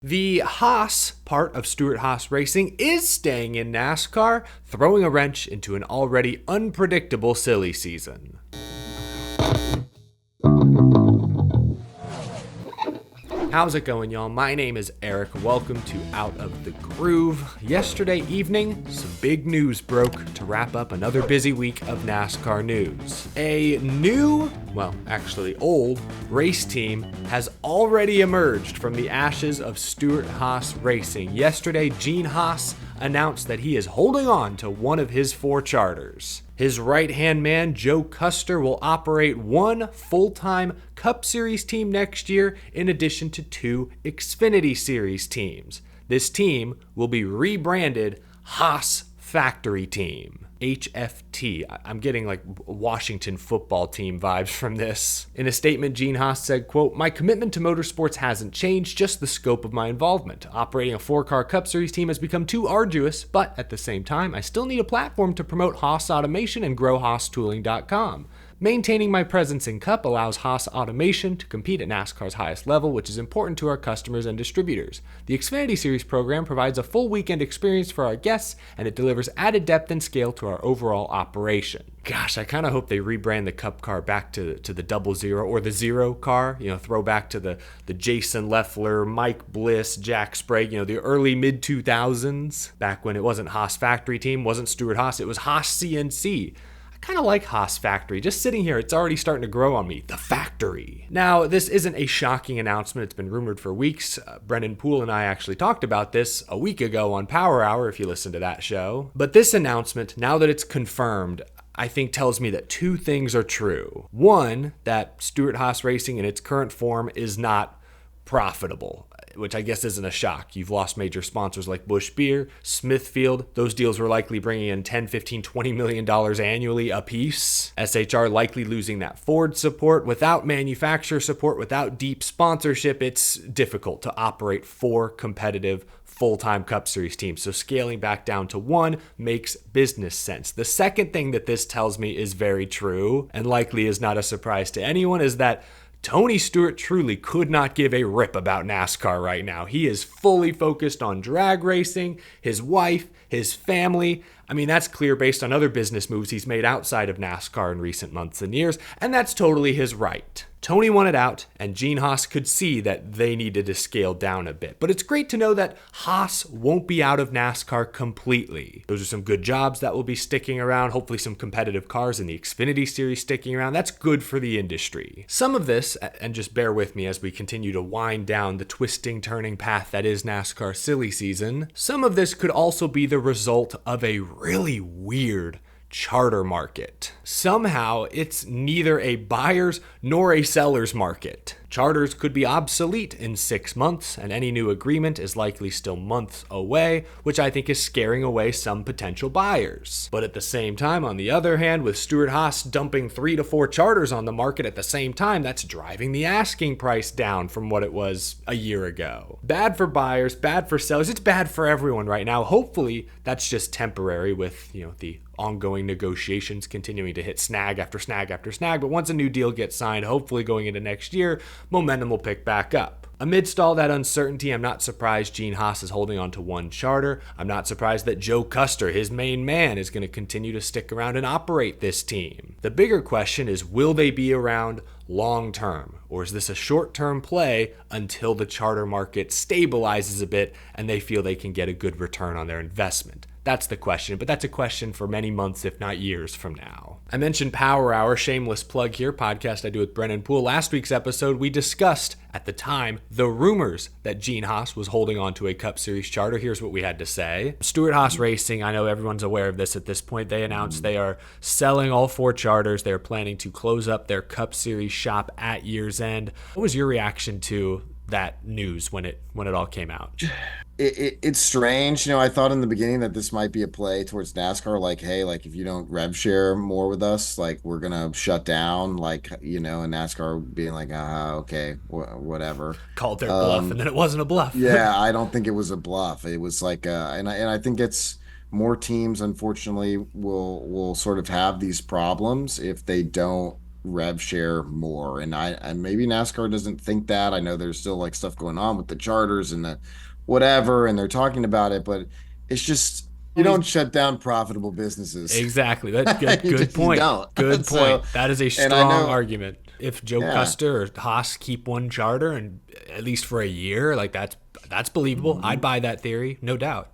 The Haas part of Stewart-Haas Racing is staying in NASCAR, throwing a wrench into an already unpredictable silly season. How's it going, y'all? My name is Eric. Welcome to Out of the Groove. Yesterday evening, some big news broke to wrap up another busy week of NASCAR news. A new, old, race team has already emerged from the ashes of Stewart-Haas Racing. Yesterday, Gene Haas announced that he is holding on to one of his 4 charters. His right-hand man, Joe Custer, will operate one full-time Cup Series team next year, in addition to 2 Xfinity Series teams. This team will be rebranded Haas Factory Team. HFT. I'm getting like Washington football team vibes from this. In a statement, Gene Haas said, quote, "My commitment to motorsports hasn't changed, just the scope of my involvement. Operating a 4-car Cup Series team has become too arduous, but at the same time, I still need a platform to promote Haas Automation and grow HaasTooling.com. Maintaining my presence in Cup allows Haas Automation to compete at NASCAR's highest level, which is important to our customers and distributors. The Xfinity Series program provides a full weekend experience for our guests, and it delivers added depth and scale to our overall operation." Gosh, I kind of hope they rebrand the Cup car back to the 00 or the 0 car, throw back to the Jason Leffler, Mike Bliss, Jack Sprague, the early mid-2000s, back when it wasn't Haas Factory Team, wasn't Stewart-Haas, it was Haas CNC. Kind of like Haas Factory. Just sitting here, it's already starting to grow on me. The Factory. Now, this isn't a shocking announcement. It's been rumored for weeks. Brennan Poole and I actually talked about this a week ago on Power Hour, if you listen to that show. But this announcement, now that it's confirmed, I think tells me that 2 things are true. One, that Stewart-Haas Racing in its current form is not profitable, which I guess isn't a shock. You've lost major sponsors like Busch Beer, Smithfield. Those deals were likely bringing in $10, $15, $20 million annually apiece. SHR likely losing that Ford support. Without manufacturer support, without deep sponsorship, it's difficult to operate 4 competitive full-time Cup Series teams. So scaling back down to 1 makes business sense. The second thing that this tells me is very true, and likely is not a surprise to anyone, is that Tony Stewart truly could not give a rip about NASCAR right now. He is fully focused on drag racing, his wife, his family. I mean, that's clear based on other business moves he's made outside of NASCAR in recent months and years, and that's totally his right. Tony wanted out, and Gene Haas could see that they needed to scale down a bit. But it's great to know that Haas won't be out of NASCAR completely. Those are some good jobs that will be sticking around, hopefully some competitive cars in the Xfinity Series sticking around. That's good for the industry. Some of this, and just bear with me as we continue to wind down the twisting, turning path that is NASCAR silly season, some of this could also be the result of a really weird charter market. Somehow, it's neither a buyer's nor a seller's market. Charters could be obsolete in 6 months, and any new agreement is likely still months away, which I think is scaring away some potential buyers. But at the same time, on the other hand, with Stewart-Haas dumping 3 to 4 charters on the market at the same time, that's driving the asking price down from what it was a year ago. Bad for buyers, bad for sellers, it's bad for everyone right now. Hopefully, that's just temporary with, the ongoing negotiations continuing to hit snag after snag after snag. But once a new deal gets signed, hopefully going into next year, momentum will pick back up. Amidst all that uncertainty, I'm not surprised Gene Haas is holding on to 1 charter. I'm not surprised that Joe Custer, his main man, is going to continue to stick around and operate this team. The bigger question is, will they be around long term? Or is this a short-term play until the charter market stabilizes a bit and they feel they can get a good return on their investment? That's the question, but that's a question for many months, if not years from now. I mentioned Power Hour, shameless plug here, podcast I do with Brennan Poole. Last week's episode, we discussed, at the time, the rumors that Gene Haas was holding on to a Cup Series charter. Here's what we had to say. Stewart-Haas Racing, I know everyone's aware of this at this point, they announced they are selling all 4 charters. They are planning to close up their Cup Series shop at year's end. What was your reaction to that news when it all came out? It's strange. I thought in the beginning that this might be a play towards NASCAR, like, hey, like if you don't rev share more with us, like we're gonna shut down, like, and NASCAR being like, okay, whatever. Called their bluff, and then it wasn't a bluff. Yeah, I don't think it was a bluff. It was like, and I think it's more teams, unfortunately, will sort of have these problems if they don't rev share more. And maybe NASCAR doesn't think that. I know there's still like stuff going on with the charters and the whatever, and they're talking about it, but it's just you Well, don't shut down profitable businesses. exactly. That good You good just you point. don't. Good So, point. That is a and I strong know, argument. If Joe yeah. Custer or Haas keep one charter and at least for a year, like that's believable. I'd Mhm. buy that theory, no doubt.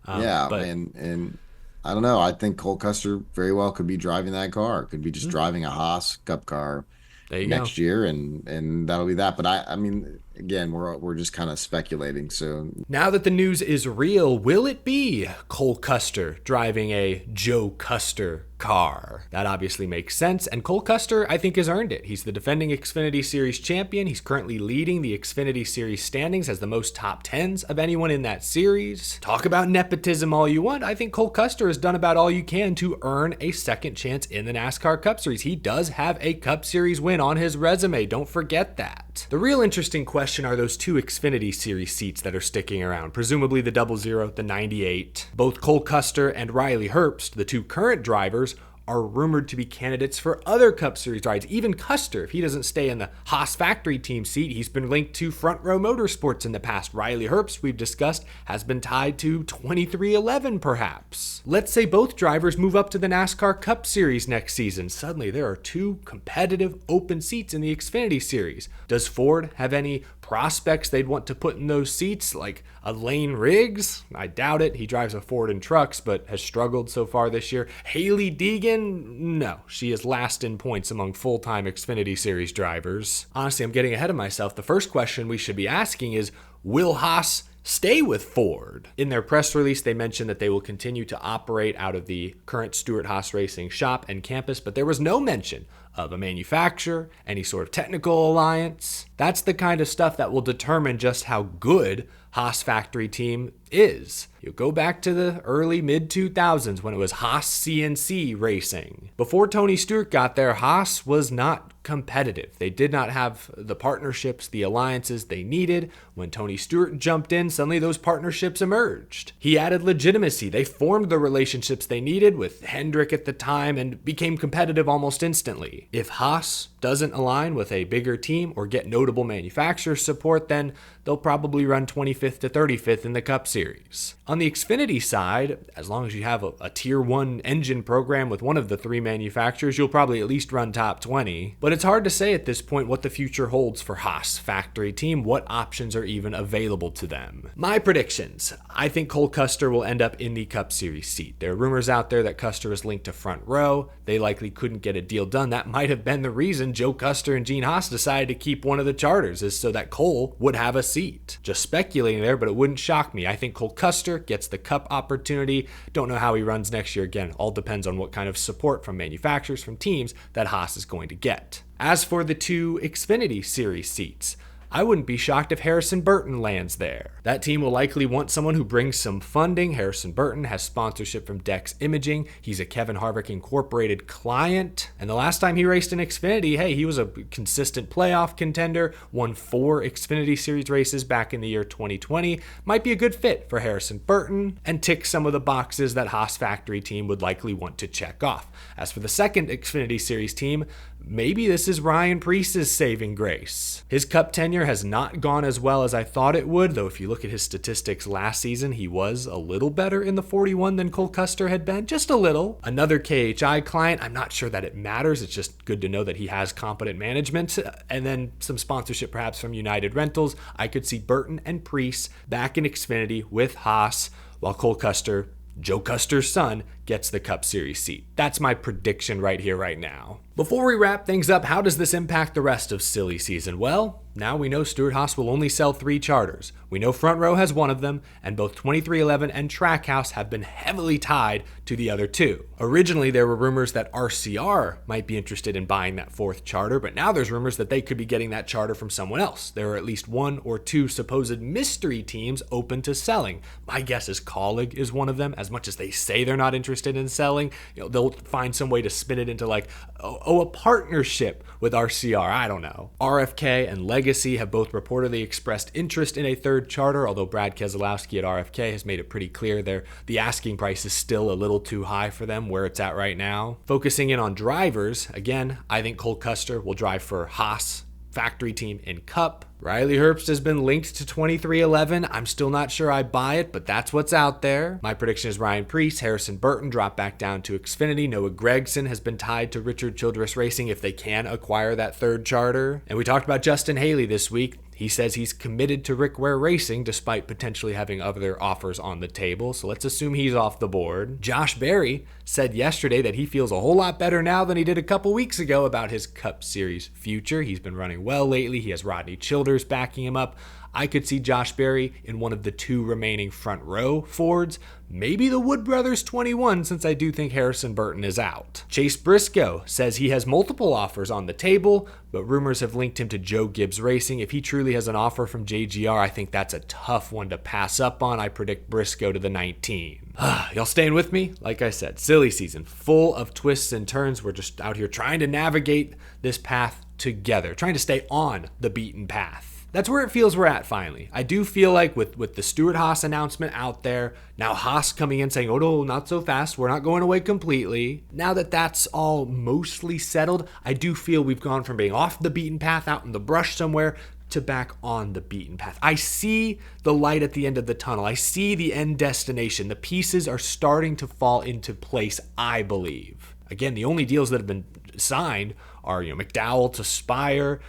Yeah, But and I don't know. I think Cole Custer very well could be driving that car. Could be just driving a Haas Cup car there you go. next year, and that'll be that. But I mean, again, we're just kind of speculating. So Now that the news is real, will it be Cole Custer driving a Joe Custer car? That obviously makes sense, and Cole Custer, I think, has earned it. He's the defending Xfinity Series champion. He's currently leading the Xfinity Series standings as the most top tens of anyone in that series. Talk about nepotism all you want. I think Cole Custer has done about all you can to earn a second chance in the NASCAR Cup Series. He does have a Cup Series win on his resume. Don't forget that. The real interesting question are those two Xfinity Series seats that are sticking around, presumably the 00, the 98. Both Cole Custer and Riley Herbst, the two current drivers, are rumored to be candidates for other Cup Series rides. Even Custer, if he doesn't stay in the Haas factory team seat, he's been linked to Front Row Motorsports in the past. Riley Herbst, we've discussed, has been tied to 2311 perhaps. Let's say both drivers move up to the NASCAR Cup Series next season. Suddenly there are two competitive open seats in the Xfinity Series. Does Ford have any prospects they'd want to put in those seats, like a Lane Riggs? I doubt it. He drives a Ford in trucks, but has struggled so far this year. Haley Deegan? No, she is last in points among full-time Xfinity Series drivers. Honestly, I'm getting ahead of myself. The first question we should be asking is, will Haas stay with Ford? In their press release, they mentioned that they will continue to operate out of the current Stewart Haas Racing shop and campus, but there was no mention of a manufacturer, any sort of technical alliance. That's the kind of stuff that will determine just how good Haas factory team is. You go back to the early mid 2000s when it was Haas CNC Racing. Before Tony Stewart got there, Haas was not competitive. They did not have the partnerships, the alliances they needed. When Tony Stewart jumped in, suddenly those partnerships emerged. He added legitimacy. They formed the relationships they needed with Hendrick at the time and became competitive almost instantly. If Haas doesn't align with a bigger team or get notable manufacturer support, then they'll probably run 25th to 35th in the Cup Series. On the Xfinity side, as long as you have a tier 1 engine program with one of the three manufacturers, you'll probably at least run top 20. But it's hard to say at this point what the future holds for Haas factory team, what options are even available to them. My predictions: I think Cole Custer will end up in the Cup Series seat. There are rumors out there that Custer is linked to Front Row. They likely couldn't get a deal done. That might have been the reason Joe Custer and Gene Haas decided to keep one of the charters, is so that Cole would have a seat. Just speculating there, but it wouldn't shock me. I think Cole Custer gets the Cup opportunity. Don't know how he runs next year. Again, all depends on what kind of support from manufacturers, from teams that Haas is going to get. As for the two Xfinity Series seats, I wouldn't be shocked if Harrison Burton lands there. That team will likely want someone who brings some funding. Harrison Burton has sponsorship from Dex Imaging. He's a Kevin Harvick Incorporated client. And the last time he raced in Xfinity, hey, he was a consistent playoff contender, won 4 Xfinity Series races back in the year 2020. Might be a good fit for Harrison Burton and tick some of the boxes that Haas factory team would likely want to check off. As for the second Xfinity Series team, maybe this is Ryan Preece's saving grace. His Cup tenure has not gone as well as I thought it would, though if you look at his statistics last season, he was a little better in the 41 than Cole Custer had been, just a little. Another KHI client, I'm not sure that it matters, it's just good to know that he has competent management, and then some sponsorship perhaps from United Rentals. I could see Burton and Preece back in Xfinity with Haas, while Cole Custer, Joe Custer's son, gets the Cup Series seat. That's my prediction right here, right now. Before we wrap things up, how does this impact the rest of silly season? Well, now we know Stewart Haas will only sell 3 charters. We know Front Row has one of them, and both 2311 and Trackhouse have been heavily tied to the other 2. Originally, there were rumors that RCR might be interested in buying that 4th charter, but now there's rumors that they could be getting that charter from someone else. There are at least 1 or 2 supposed mystery teams open to selling. My guess is Colleague is one of them. As much as they say they're not interested in selling, they'll find some way to spin it into like, a partnership with RCR. I don't know. RFK and Legacy Legacy have both reportedly expressed interest in a third charter, although Brad Keselowski at RFK has made it pretty clear the asking price is still a little too high for them where it's at right now. Focusing in on drivers, again, I think Cole Custer will drive for Haas factory team in Cup. Riley Herbst has been linked to 2311. I'm still not sure I buy it, but that's what's out there. My prediction is Ryan Preece, Harrison Burton drop back down to Xfinity. Noah Gragson has been tied to Richard Childress Racing if they can acquire that third charter. And we talked about Justin Haley this week. He says he's committed to Rick Ware Racing despite potentially having other offers on the table, so let's assume he's off the board. Josh Berry said yesterday that he feels a whole lot better now than he did a couple weeks ago about his Cup Series future. He's been running well lately. He has Rodney Childers backing him up. I could see Josh Berry in one of the two remaining front row Fords, maybe the Wood Brothers 21, since I do think Harrison Burton is out. Chase Briscoe says he has multiple offers on the table, but rumors have linked him to Joe Gibbs Racing. If he truly has an offer from JGR, I think that's a tough one to pass up on. I predict Briscoe to the 19. Y'all staying with me? Like I said, silly season, full of twists and turns. We're just out here trying to navigate this path together, trying to stay on the beaten path. That's where it feels we're at finally. I do feel like with the Stewart Haas announcement out there, now Haas coming in saying, oh no, not so fast, we're not going away completely. Now that that's all mostly settled, I do feel we've gone from being off the beaten path out in the brush somewhere to back on the beaten path. I see the light at the end of the tunnel. I see the end destination. The pieces are starting to fall into place, I believe. Again, the only deals that have been signed are McDowell to Spire,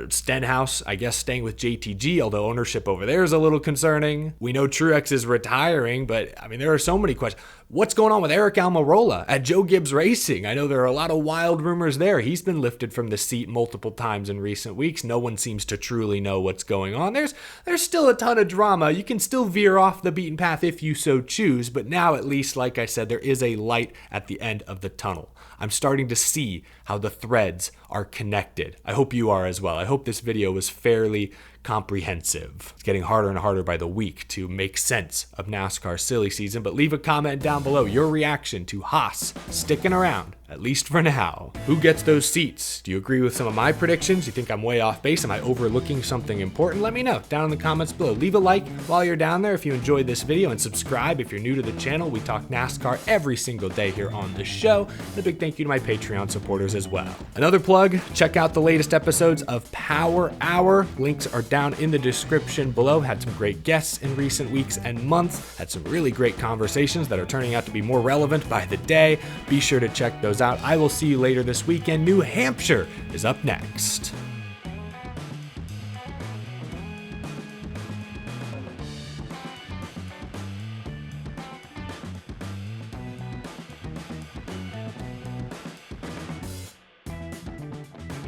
Stenhouse, I guess, staying with JTG, although ownership over there is a little concerning. We know Truex is retiring, but I mean, there are so many questions. What's going on with Eric Almirola at Joe Gibbs Racing? I know there are a lot of wild rumors there. He's been lifted from the seat multiple times in recent weeks. No one seems to truly know what's going on. There's still a ton of drama. You can still veer off the beaten path if you so choose, but now at least, like I said, there is a light at the end of the tunnel. I'm starting to see how the threads are connected. I hope you are as well. I hope this video was fairly comprehensive. It's getting harder and harder by the week to make sense of NASCAR silly season, but leave a comment down below your reaction to Haas sticking around, at least for now. Who gets those seats? Do you agree with some of my predictions? You think I'm way off base? Am I overlooking something important? Let me know down in the comments below. Leave a like while you're down there if you enjoyed this video, and subscribe if you're new to the channel. We talk NASCAR every single day here on the show. And a big thank you to my Patreon supporters as well. Another plug, check out the latest episodes of Power Hour. Links are down in the description below. Had some great guests in recent weeks and months. Had some really great conversations that are turning out to be more relevant by the day. Be sure to check those out. I will see you later this weekend. New Hampshire is up next.